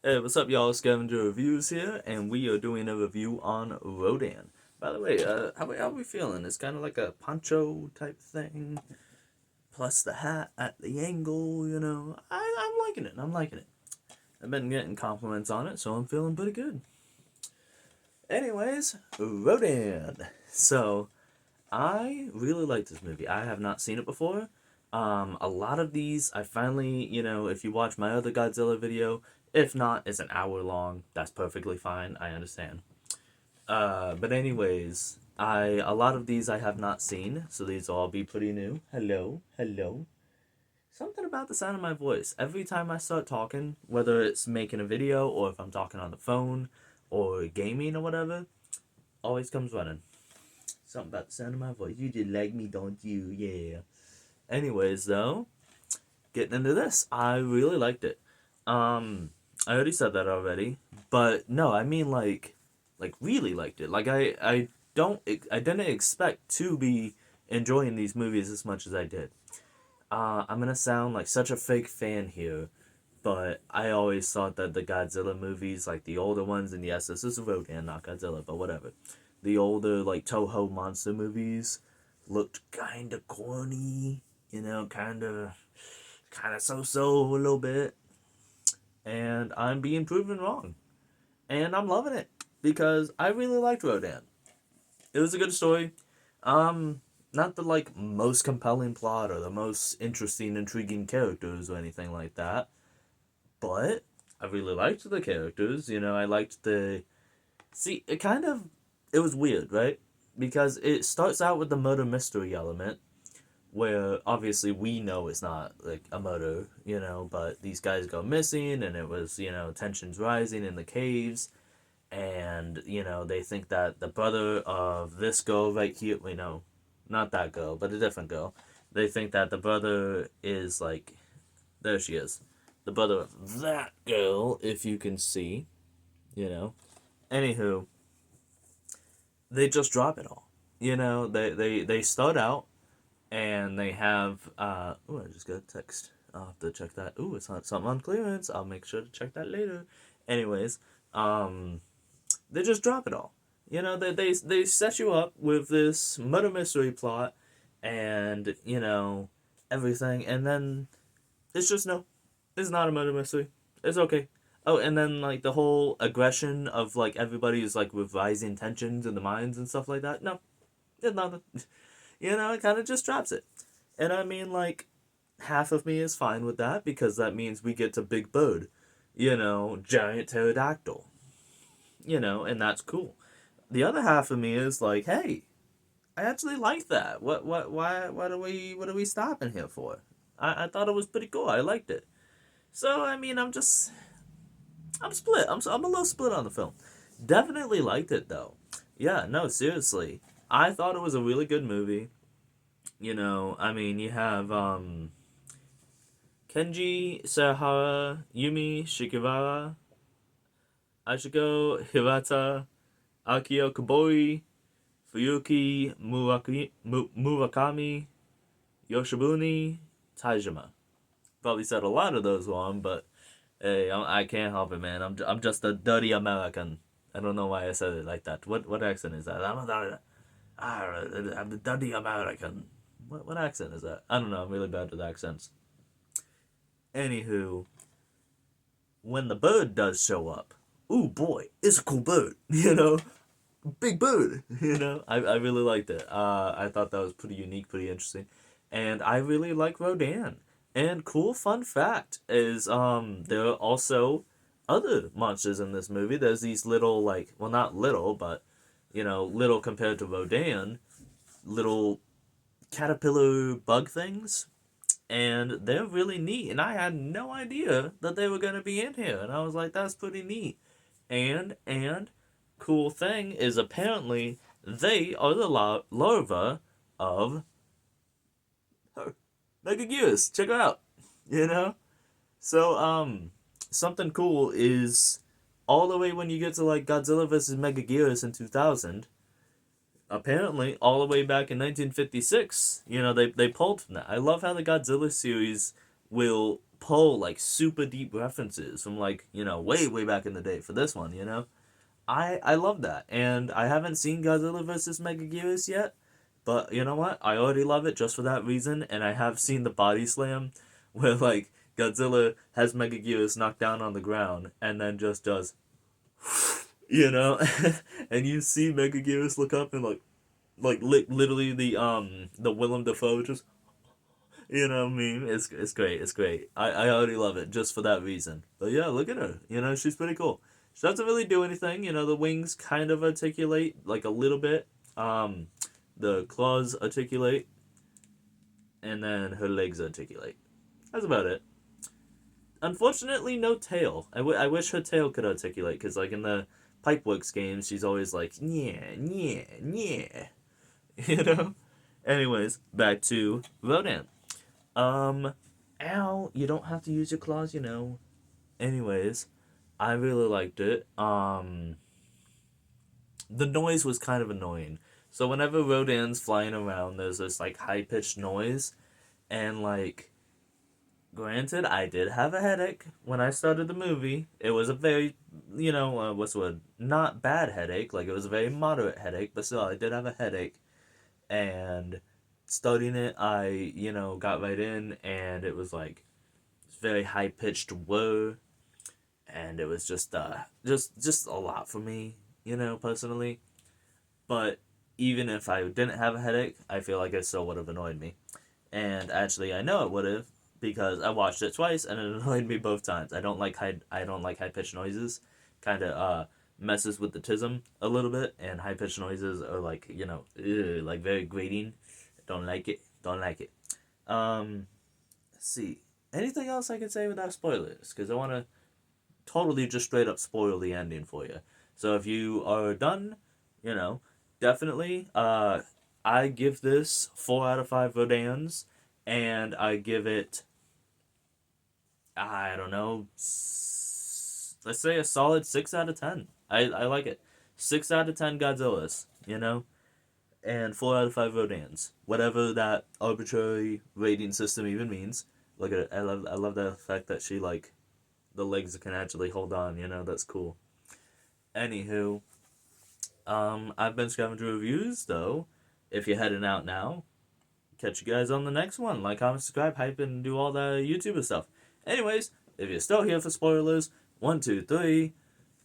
Hey, what's up, y'all? Scavenger Reviews here, and we are doing a review on Rodan. By the way, how we feeling? It's kind of like a poncho type thing, plus the hat at the angle, I'm liking it, I'm liking it. I've been getting compliments on it, so I'm feeling pretty good. Anyways, Rodan. So, I really like this movie. I have not seen it before. A lot of these, I finally, if you watch my other Godzilla video, if not, it's an hour long. That's perfectly fine. I understand. But anyways, a lot of these I have not seen, so these will all be pretty new. Hello, hello. Something about the sound of my voice. Every time I start talking, whether it's making a video or if I'm talking on the phone or gaming or whatever, always comes running. Something about the sound of my voice. You just like me, don't you? Yeah. Anyways, though, getting into this, I really liked it. I already said that already, but no, I mean like really liked it. Like I didn't expect to be enjoying these movies as much as I did. I'm gonna sound like such a fake fan here, but I always thought that the Godzilla movies, like the older ones, and yes, this is Rodan, not Godzilla, but whatever. The older like Toho monster movies looked kind of corny, kind of so a little bit, and I'm being proven wrong, and I'm loving it because I really liked Rodan. It was a good story. Not the like most compelling plot or the most interesting, intriguing characters or anything like that, but I really liked the characters. I liked the see. It was weird, right? Because it starts out with the murder mystery element, where obviously we know it's not like a murder, but these guys go missing and it was, tensions rising in the caves, and, they think that the brother of this girl right here, wait, no, not that girl, but a different girl, they think that the brother is like, there she is, the brother of that girl, if you can see, Anywho, they just drop it all. They start out and they have oh, I just got a text. I'll have to check that. Ooh, it's not something on clearance. I'll make sure to check that later. Anyways, they just drop it all. They set you up with this murder mystery plot and, everything, and then it's just no. It's not a murder mystery. It's okay. Oh, and then like the whole aggression of like everybody's like with rising tensions in the minds and stuff like that. No, it's nothing. It kind of just drops it. And I mean, like, half of me is fine with that because that means we get to Big Bird, giant pterodactyl, and that's cool. The other half of me is like, hey, I actually like that. What are we stopping here for? I thought it was pretty cool. I liked it. So, I mean, I'm split. I'm a little split on the film. Definitely liked it, though. Yeah, no, seriously. I thought it was a really good movie. I mean, you have Kenji Sahara, Yumi Shikiwara, Ashiko Hirata, Akio Kobori, Fuyuki Murakami, Yoshibuni Taijima. Probably said a lot of those wrong, but hey, I can't help it, man. I'm just a dirty American. I don't know why I said it like that. What accent is that? I'm the dirty American. What accent is that? I don't know. I'm really bad with accents. Anywho, when the bird does show up, ooh boy, it's a cool bird. Big bird. I really liked it. I thought that was pretty unique, pretty interesting, and I really like Rodan. And cool fun fact is there are also other monsters in this movie. There's these little like, well, not little, but little compared to Rodan, little caterpillar bug things, and they're really neat, and I had no idea that they were going to be in here, and I was like, that's pretty neat. And cool thing is, apparently they are the larva of her Megagears. Check it out. So something cool is all the way when you get to like Godzilla vs Megagears in 2000, apparently all the way back in 1956, they pulled from that. I love how the Godzilla series will pull, like, super deep references from, like, you know, way, way back in the day for this one, you know? I love that. And I haven't seen Godzilla vs. Megaguirus yet, but you know what? I already love it just for that reason, and I have seen the body slam where, like, Godzilla has Megaguirus knocked down on the ground and then just does, you know? And you see Megaguirus look up and, literally the Willem Dafoe just, you know what I mean? It's great. It's great. I already love it just for that reason. But yeah, look at her. You know, she's pretty cool. She doesn't really do anything. You know, the wings kind of articulate, like, a little bit. The claws articulate. And then her legs articulate. That's about it. Unfortunately, no tail. I wish her tail could articulate, because, like, in the Pipeworks games, she's always like, yeah, yeah, yeah. You know? Anyways, back to Rodan. Ow, you don't have to use your claws, you know. Anyways, I really liked it. The noise was kind of annoying. So whenever Rodan's flying around, there's this, like, high-pitched noise. And, like, granted, I did have a headache when I started the movie. It was a very, you know, what's the word? Not bad headache. Like, it was a very moderate headache, but still, I did have a headache. And starting it, I, you know, got right in, and it was, like, very high-pitched whir. And it was just a lot for me, you know, personally. But even if I didn't have a headache, I feel like it still would have annoyed me. And actually, I know it would have, because I watched it twice and it annoyed me both times. I don't like high pitched noises. Kind of messes with the tism a little bit, and high pitched noises are, like, you know, like, very grating. Don't like it. Let's see. Anything else I can say without spoilers? Because I want to totally just straight up spoil the ending for you. So if you are done, you know, definitely, I give this 4 out of 5 Rodans, and I give it, I don't know, let's say a solid 6 out of 10. I like it. 6 out of 10 Godzillas, you know, and 4 out of 5 Rodans. Whatever that arbitrary rating system even means. Look at it. I love the fact that she, like, the legs can actually hold on, you know, that's cool. Anywho, I've been Scavenger Reviews, though. If you're heading out now, catch you guys on the next one. Like, comment, subscribe, hype, and do all the YouTuber stuff. Anyways, if you're still here for spoilers, 1, 2, 3,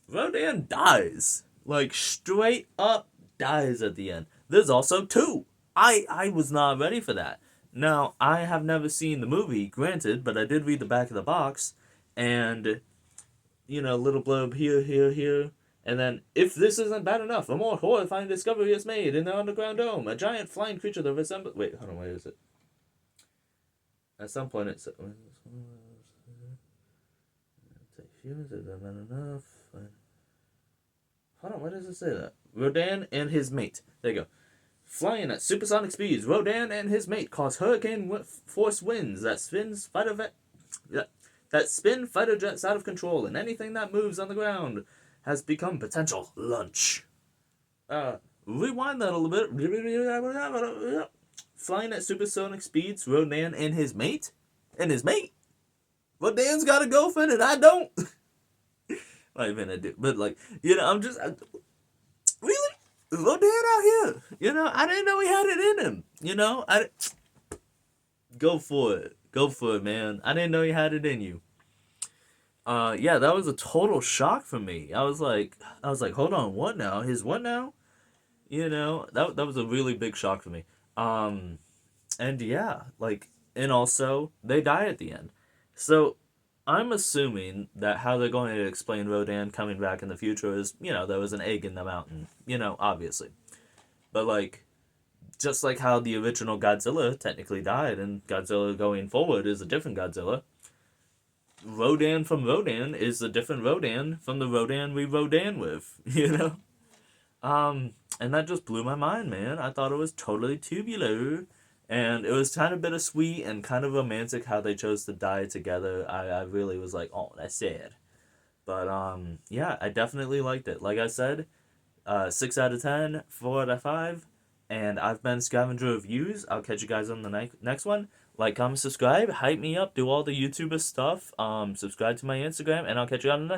Rodan dies. Like, straight up dies at the end. There's also 2. I was not ready for that. Now, I have never seen the movie, granted, but I did read the back of the box, and, you know, little blurb here. And then, if this isn't bad enough, a more horrifying discovery is made in the underground dome. A giant flying creature that resembles... Wait, hold on, where is it? At some point it said... Is that enough? Hold on, where does it say that? Rodan and his mate. There you go. Flying at supersonic speeds, Rodan and his mate cause hurricane force winds that spin fighter jets out of control, and anything that moves on the ground has become potential lunch. Rewind that a little bit. Flying at supersonic speeds, Rodan and his mate? Rodan's got a girlfriend and I don't. I mean, I do. But, like, you know, really? Rodan out here? You know, I didn't know he had it in him. You know, go for it, man. I didn't know he had it in you. Yeah, that was a total shock for me. I was like, hold on, what now? His what now? You know, that was a really big shock for me. And yeah, like, and also, they die at the end. So, I'm assuming that how they're going to explain Rodan coming back in the future is, you know, there was an egg in the mountain. You know, obviously. But, like, just like how the original Godzilla technically died, and Godzilla going forward is a different Godzilla, Rodan from Rodan is a different Rodan from the Rodan we Rodan with, you know? And that just blew my mind, man. I thought it was totally tubular, and it was kind of bittersweet and kind of romantic how they chose to die together. I really was like, oh, that's sad. But, yeah, I definitely liked it. Like I said, 6 out of 10, 4 out of 5, and I've been Scavenger Reviews. I'll catch you guys on the next one. Like, comment, subscribe, hype me up, do all the YouTuber stuff. Subscribe to my Instagram, and I'll catch you on the next